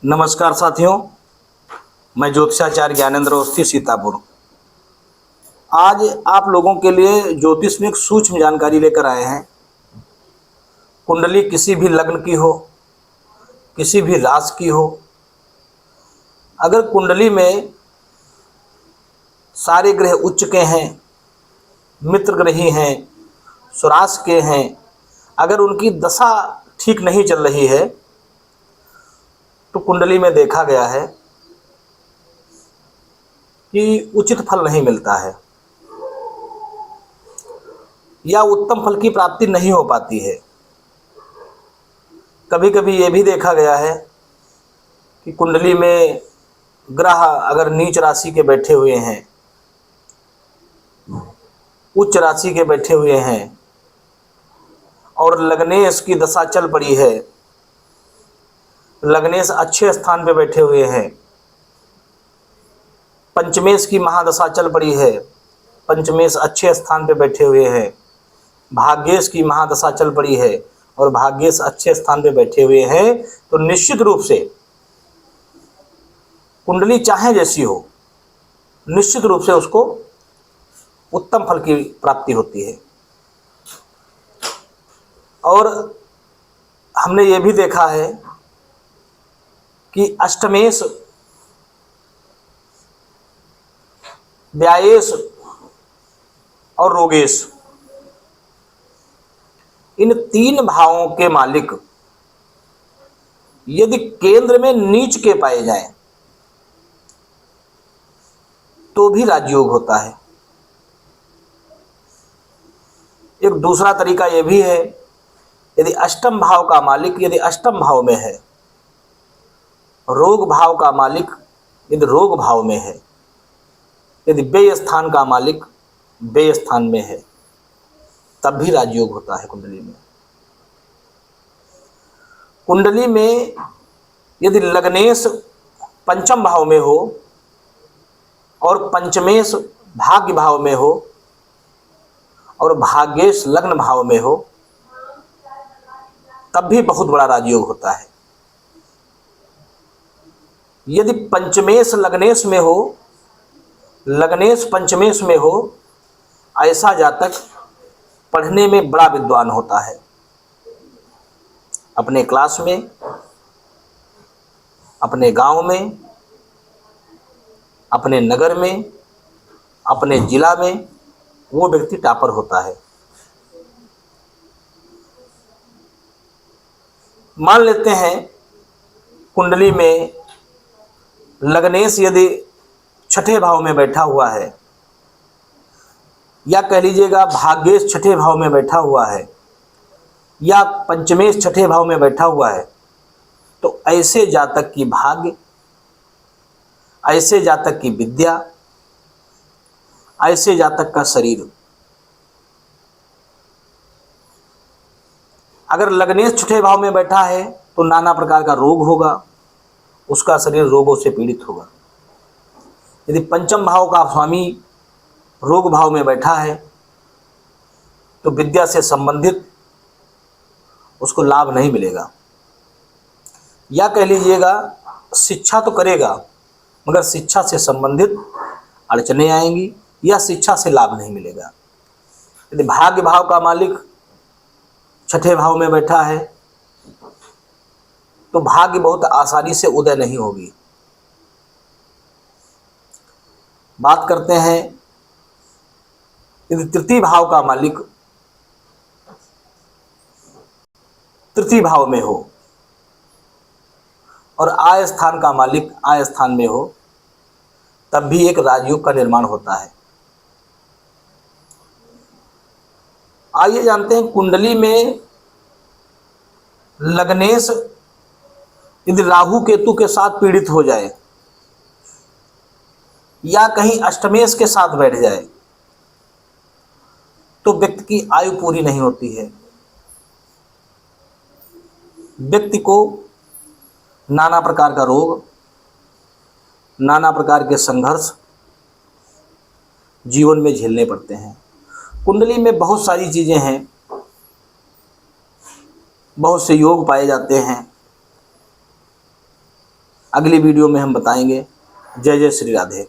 नमस्कार साथियों, मैं ज्योतिषाचार्य ज्ञानेंद्र अवस्थी सीतापुर। आज आप लोगों के लिए ज्योतिष में एक सूक्ष्म जानकारी लेकर आए हैं। कुंडली किसी भी लग्न की हो, किसी भी राशि की हो, अगर कुंडली में सारे ग्रह उच्च के हैं, मित्र ग्रही हैं, स्वराश के हैं, अगर उनकी दशा ठीक नहीं चल रही है तो कुंडली में देखा गया है कि उचित फल नहीं मिलता है या उत्तम फल की प्राप्ति नहीं हो पाती है। कभी कभी ये भी देखा गया है कि कुंडली में ग्रह अगर नीच राशि के बैठे हुए हैं, उच्च राशि के बैठे हुए हैं और लग्नेश की दशा चल पड़ी है, लग्नेश अच्छे स्थान पे बैठे हुए हैं, पंचमेश की महादशा चल पड़ी है, पंचमेश अच्छे स्थान पे बैठे हुए हैं, भाग्येश की महादशा चल पड़ी है और भाग्येश अच्छे स्थान पे बैठे हुए हैं, तो निश्चित रूप से कुंडली चाहे जैसी हो, निश्चित रूप से उसको उत्तम फल की प्राप्ति होती है। और हमने ये भी देखा है कि अष्टमेश, व्यायेश और रोगेश, इन तीन भावों के मालिक यदि केंद्र में नीच के पाए जाएं तो भी राजयोग होता है। एक दूसरा तरीका यह भी है, यदि अष्टम भाव का मालिक यदि अष्टम भाव में है, रोग भाव का मालिक यदि रोग भाव में है, यदि व्यय स्थान का मालिक व्यय स्थान में है, तब भी राजयोग होता है कुंडली में। कुंडली में यदि लग्नेश पंचम भाव में हो और पंचमेश भाग्य भाव में हो और भाग्येश लग्न भाव में हो, तब भी बहुत बड़ा राजयोग होता है। यदि पंचमेश लग्नेश में हो, लग्नेश पंचमेश में हो, ऐसा जातक पढ़ने में बड़ा विद्वान होता है। अपने क्लास में, अपने गांव में, अपने नगर में, अपने जिला में वो व्यक्ति टॉपर होता है। मान लेते हैं कुंडली में लग्नेश यदि छठे भाव में बैठा हुआ है, या कह लीजिएगा भाग्येश छठे भाव में बैठा हुआ है, या पंचमेश छठे भाव में बैठा हुआ है, तो ऐसे जातक की भाग्य, ऐसे जातक की विद्या, ऐसे जातक का शरीर, अगर लग्नेश छठे भाव में बैठा है तो नाना प्रकार का रोग होगा, उसका शरीर रोगों से पीड़ित होगा। यदि पंचम भाव का स्वामी रोग भाव में बैठा है तो विद्या से संबंधित उसको लाभ नहीं मिलेगा, या कह लीजिएगा शिक्षा तो करेगा मगर शिक्षा से संबंधित अड़चने आएंगी या शिक्षा से लाभ नहीं मिलेगा। यदि भाग्य भाव का मालिक छठे भाव में बैठा है तो भाग्य बहुत आसानी से उदय नहीं होगी। बात करते हैं यदि तृतीय भाव का मालिक तृतीय भाव में हो और आय स्थान का मालिक आय स्थान में हो, तब भी एक राजयोग का निर्माण होता है। आइए जानते हैं कुंडली में लग्नेश यदि राहु केतु के साथ पीड़ित हो जाए या कहीं अष्टमेश के साथ बैठ जाए तो व्यक्ति की आयु पूरी नहीं होती है। व्यक्ति को नाना प्रकार का रोग, नाना प्रकार के संघर्ष जीवन में झेलने पड़ते हैं। कुंडली में बहुत सारी चीजें हैं, बहुत से योग पाए जाते हैं, अगली वीडियो में हम बताएंगे। जय जय श्री राधे।